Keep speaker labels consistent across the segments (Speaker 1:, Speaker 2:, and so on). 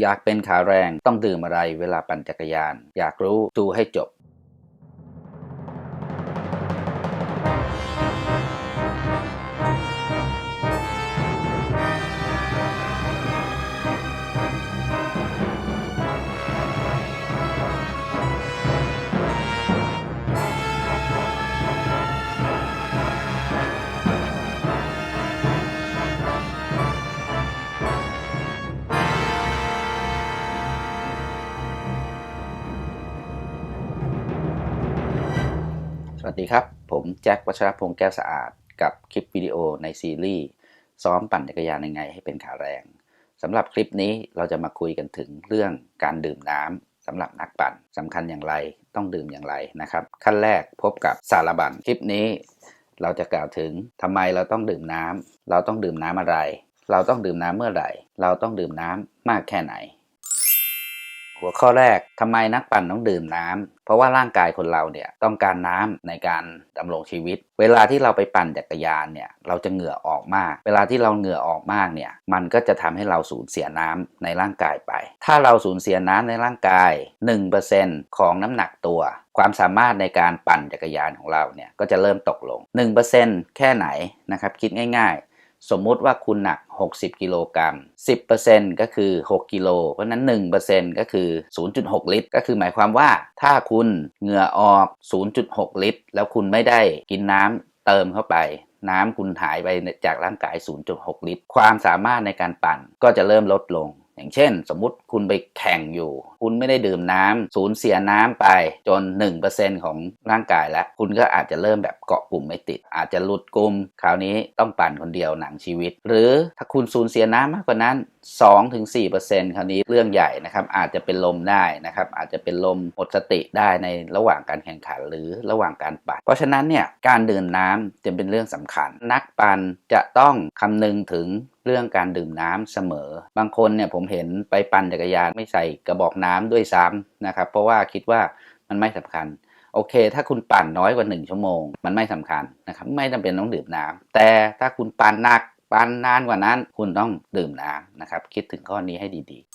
Speaker 1: อยากเป็นขาแรงต้องดื่มอะไรเวลาปั่นจักรยานอยากรู้ดูให้จบสวัสดีครับผมแจ็ควัชรพงษ์แก้วสะอาดกับคลิปวิดีโอในซีรีส์ซ้อมปั่นจักรยานยังไงให้เป็นขาแรงสำหรับคลิปนี้เราจะมาคุยกันถึงเรื่องการดื่มน้ำสำหรับนักปั่นสำคัญอย่างไรต้องดื่มอย่างไรนะครับขั้นแรกพบกับสารบัญคลิปนี้เราจะกล่าวถึงทำไมเราต้องดื่มน้ำเราต้องดื่มน้ำอะไรเราต้องดื่มน้ำเมื่อไหร่เราต้องดื่มน้ำมากแค่ไหนหัวข้อแรกทำไมนักปั่นต้องดื่มน้ำเพราะว่าร่างกายคนเราเนี่ยต้องการน้ำในการดำรงชีวิตเวลาที่เราไปปั่นจักรยานเนี่ยเราจะเหงื่อออกมากเวลาที่เราเหงื่อออกมากเนี่ยมันก็จะทำให้เราสูญเสียน้ำในร่างกายไปถ้าเราสูญเสียน้ำในร่างกาย 1% ของน้ำหนักตัวความสามารถในการปั่นจักรยานของเราเนี่ยก็จะเริ่มตกลง 1% แค่ไหนนะครับคิดง่ายๆสมมุติว่าคุณหนัก60กิโลกรัม 10% ก็คือ6กิโลเพราะนั้น 1% ก็คือ 0.6 ลิตรก็คือหมายความว่าถ้าคุณเหงื่อออก 0.6 ลิตรแล้วคุณไม่ได้กินน้ำเติมเข้าไปน้ำคุณหายไปจากร่างกาย 0.6 ลิตรความสามารถในการปั่นก็จะเริ่มลดลงอย่างเช่นสมมุติคุณไปแข่งอยู่คุณไม่ได้ดื่มน้ำสูญเสียน้ำไปจน 1% ของร่างกายแล้วคุณก็อาจจะเริ่มแบบเกาะกลุ่มไม่ติดอาจจะหลุดกลุ่มคราวนี้ต้องปั่นคนเดียวหนังชีวิตหรือถ้าคุณสูญเสียน้ำมากกว่านั้น 2-4% คราวนี้เรื่องใหญ่นะครับอาจจะเป็นลมได้นะครับอาจจะเป็นลมหมดสติได้ในระหว่างการแข่งขันหรือระหว่างการปั่นเพราะฉะนั้นเนี่ยการดื่มน้ำจะเป็นเรื่องสำคัญนักปั่นจะต้องคำนึงถึงเรื่องการดื่มน้ำเสมอบางคนเนี่ยผมเห็นไปปั่นจักรยานไม่ใส่กระบอกน้ำด้วยซ้ำนะครับเพราะว่าคิดว่ามันไม่สำคัญโอเคถ้าคุณปั่นน้อยกว่า1ชั่วโมงมันไม่สำคัญนะครับไม่จำเป็นต้องดื่มน้ำแต่ถ้าคุณปั่นหนักปั่นนานกว่านั้นคุณต้องดื่มน้ำนะครับคิดถึงข้อนี้ให้ดีๆ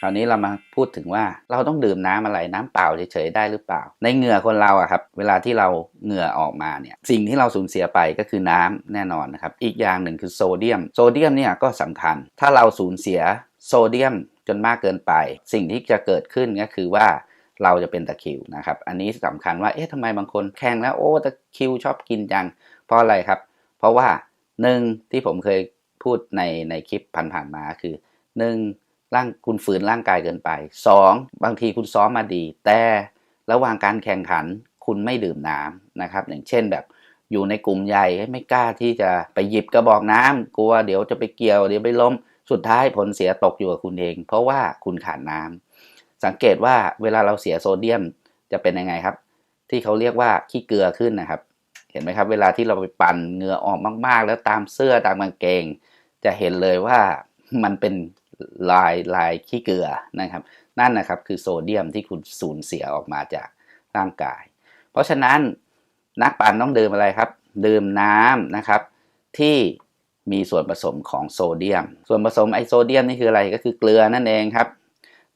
Speaker 1: คราวนี้เรามาพูดถึงว่าเราต้องดื่มน้ำอะไรน้ำเปล่าเฉยๆได้หรือเปล่าในเหงื่อคนเราอะครับเวลาที่เราเหงื่อออกมาเนี่ยสิ่งที่เราสูญเสียไปก็คือน้ำแน่นอนนะครับอีกอย่างหนึ่งคือโซเดียมเนี่ยก็สำคัญถ้าเราสูญเสียโซเดียมจนมากเกินไปสิ่งที่จะเกิดขึ้นก็คือว่าเราจะเป็นตะคริวนะครับอันนี้สำคัญว่าทำไมบางคนแข่งแล้วโอ้ตะคริวชอบกินจังเพราะอะไรครับเพราะว่าหนึ่งที่ผมเคยพูดในคลิปผ่านๆมาคือหนึ่งคุณฝืนร่างกายเกินไป2บางทีคุณซ้อมมาดีแต่ระหว่างการแข่งขันคุณไม่ดื่มน้ำนะครับอย่างเช่นแบบอยู่ในกลุ่มใหญ่ไม่กล้าที่จะไปหยิบกระบอกน้ำกลัวเดี๋ยวจะไปเกี่ยวเดี๋ยวไปล้มสุดท้ายผลเสียตกอยู่กับคุณเองเพราะว่าคุณขาดน้ำสังเกตว่าเวลาเราเสียโซเดียมจะเป็นยังไงครับที่เขาเรียกว่าขี้เกลือขึ้นนะครับเห็นไหมครับเวลาที่เราไปปั่นเหงื่อออกมากๆแล้วตามเสื้อตามกางเกงจะเห็นเลยว่ามันเป็นลายขี้เกลือนะครับนั่นนะครับคือโซเดียมที่คุณสูญเสียออกมาจากร่างกายเพราะฉะนั้นนักปั่นต้องดื่มอะไรครับดื่มน้ำนะครับที่มีส่วนผสมของโซเดียมส่วนผสมไอโซเดียมนี่คืออะไรก็คือเกลือนั่นเองครับ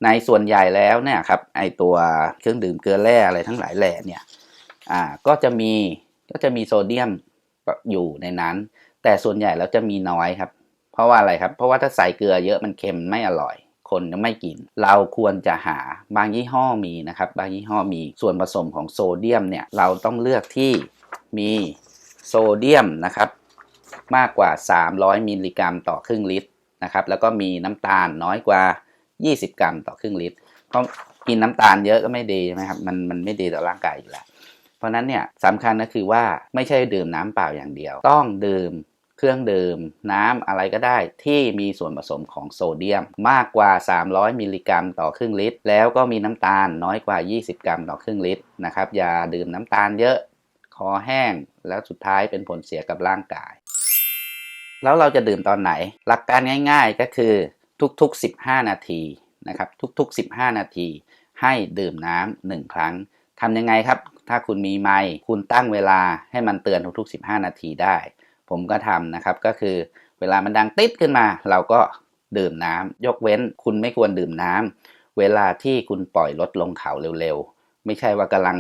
Speaker 1: ในส่วนใหญ่แล้วเนี่ยครับไอตัวเครื่องดื่มเกลือแร่อะไรทั้งหลายแหล่เนี่ยก็จะมีโซเดียมอยู่ในนั้นแต่ส่วนใหญ่แล้วจะมีน้อยครับเพราะว่าอะไรครับเพราะว่าถ้าใส่เกลือเยอะมันเค็มไม่อร่อยคนจะไม่กินเราควรจะหาบางยี่ห้อมีนะครับบางยี่ห้อมีส่วนผสมของโซเดียมเนี่ยเราต้องเลือกที่มีโซเดียมนะครับมากกว่า300มิลลิกรัมต่อครึ่งลิตรนะครับแล้วก็มีน้ำตาลน้อยกว่า20กรัมต่อครึ่งลิตรเพราะกินน้ำตาลเยอะก็ไม่ดีใช่ไหมครับมันไม่ดีต่อร่างกายอยู่แล้วเพราะนั้นเนี่ยสำคัญก็คือว่าไม่ใช่ดื่มน้ำเปล่าอย่างเดียวต้องดื่มเครื่องดื่มน้ำอะไรก็ได้ที่มีส่วนผสมของโซเดียมมากกว่า300มิลลิกรัมต่อครึ่งลิตรแล้วก็มีน้ำตาลน้อยกว่า20กรัมต่อครึ่งลิตรนะครับอย่าดื่มน้ำตาลเยอะคอแห้งแล้วสุดท้ายเป็นผลเสียกับร่างกายแล้วเราจะดื่มตอนไหนหลักการง่ายๆก็คือทุกๆ15นาทีนะครับทุกๆ15นาทีให้ดื่มน้ำ1ครั้งทำยังไงครับถ้าคุณมีไมค์คุณตั้งเวลาให้มันเตือนทุกๆ15นาทีได้ผมก็ทำนะครับก็คือเวลามันดังติดขึ้นมาเราก็ ดื่มน้ำยกเว้นคุณไม่ควรดื่มน้ำเวลาที่คุณปล่อยรถลงเขาเร็วๆไม่ใช่ว่ากำลัง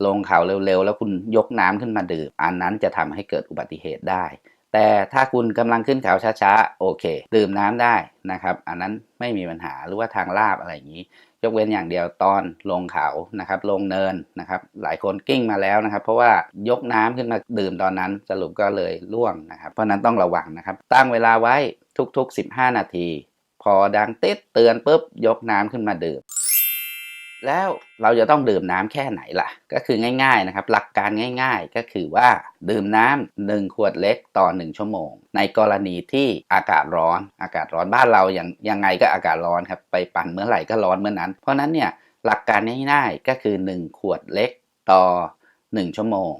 Speaker 1: ลงเขาเร็วๆแล้วคุณยกน้ำขึ้นมาดื่มอันนั้นจะทำให้เกิดอุบัติเหตุได้แต่ถ้าคุณกำลังขึ้นเขาช้าๆโอเคดื่มน้ำได้นะครับอันนั้นไม่มีปัญหาหรือว่าทางลาดอะไรอย่างนี้ยกเว้นอย่างเดียวตอนลงเขานะครับลงเนินนะครับหลายคนกิ้งมาแล้วนะครับเพราะว่ายกน้ำขึ้นมาดื่มตอนนั้นสรุปก็เลยล่วงนะครับเพราะนั้นต้องระวังนะครับตั้งเวลาไว้ทุกๆ15นาทีพอดังติดเตือนปุ๊บยกน้ำขึ้นมาดื่มแล้วเราจะต้องดื่มน้ำแค่ไหนล่ะก็คือง่ายๆนะครับหลักการง่ายๆก็คือว่าดื่มน้ำ1ขวดเล็กต่อ1ชั่วโมงในกรณีที่อากาศร้อนบ้านเรายังไงก็อากาศร้อนครับไปปั่นเมื่อไหร่ก็ร้อนเมื่อนั้นเพราะนั้นเนี่ยหลักการง่ายๆก็คือ1ขวดเล็กต่อ1ชั่วโมง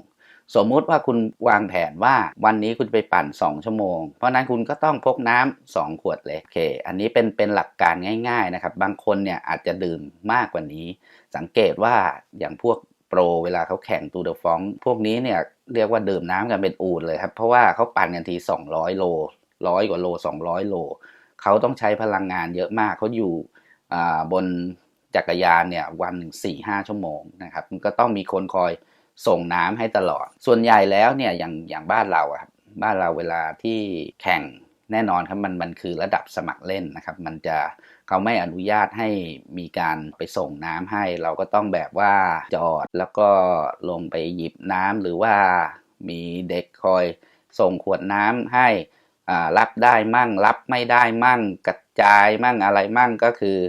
Speaker 1: สมมุติว่าคุณวางแผนว่าวันนี้คุณไปปั่น2ชั่วโมงเพราะนั้นคุณก็ต้องพกน้ำ2ขวดเล็กโอเคอันนี้เป็นหลักการง่ายๆนะครับบางคนเนี่ยอาจจะดื่มมากกว่านี้สังเกตว่าอย่างพวกโปรเวลาเขาแข่งตูเดอฟองพวกนี้เนี่ยเรียกว่าดื่มน้ำกันเป็นอูฐเลยครับเพราะว่าเขาปั่นกันที200โล100กว่าโล200โลเขาต้องใช้พลังงานเยอะมากเขาอยู่บนจักรยานเนี่ยวันหนึ่ง4-5ชั่วโมงนะครับมันก็ต้องมีคนคอยส่งน้ำให้ตลอดส่วนใหญ่แล้วเนี่ยอย่างบ้านเราครับบ้านเราเวลาที่แข่งแน่นอนครับมันคือระดับสมัครเล่นนะครับมันจะเขาไม่อนุญาตให้มีการไปส่งน้ำให้เราก็ต้องแบบว่าจอดแล้วก็ลงไปหยิบน้ำหรือว่ามีเด็กคอยส่งขวดน้ำให้รับได้มั่งรับไม่ได้มั่งกระจายมั่งอะไรมั่งก็คือ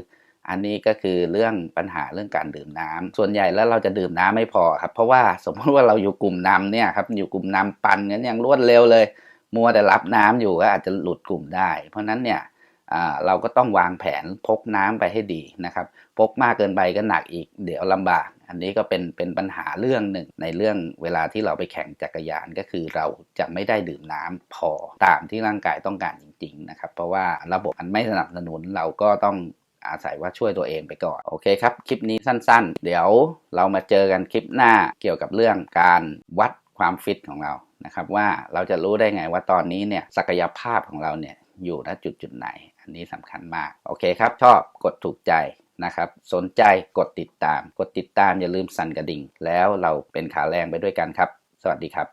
Speaker 1: อันนี้ก็คือเรื่องปัญหาเรื่องการดื่มน้ำส่วนใหญ่แล้วเราจะดื่มน้ำไม่พอครับเพราะว่าสมมติว่าเราอยู่กลุ่มนำเนี่ยครับอยู่กลุ่มนำปั่นกันอย่างรวดเร็วเลยมัวแต่รับน้ำอยู่ก็อาจจะหลุดกลุ่มได้เพราะนั้นเนี่ยเราก็ต้องวางแผนพกน้ำไปให้ดีนะครับพกมากเกินไปก็หนักอีกเดี๋ยวลำบากอันนี้ก็เป็นปัญหาเรื่องหนึ่งในเรื่องเวลาที่เราไปแข่งจักรยานก็คือเราจะไม่ได้ดื่มน้ำพอตามที่ร่างกายต้องการจริงๆนะครับเพราะว่าระบบมันไม่สนับสนุนเราก็ต้องอาศัยว่าช่วยตัวเองไปก่อนโอเคครับคลิปนี้สั้นๆเดี๋ยวเรามาเจอกันคลิปหน้าเกี่ยวกับเรื่องการวัดความฟิตของเรานะครับว่าเราจะรู้ได้ไงว่าตอนนี้เนี่ยศักยภาพของเราเนี่ยอยู่ณจุดไหนอันนี้สำคัญมากโอเคครับชอบกดถูกใจนะครับสนใจกดติดตามอย่าลืมสั่นกระดิ่งแล้วเราเป็นขาแรงไปด้วยกันครับสวัสดีครับ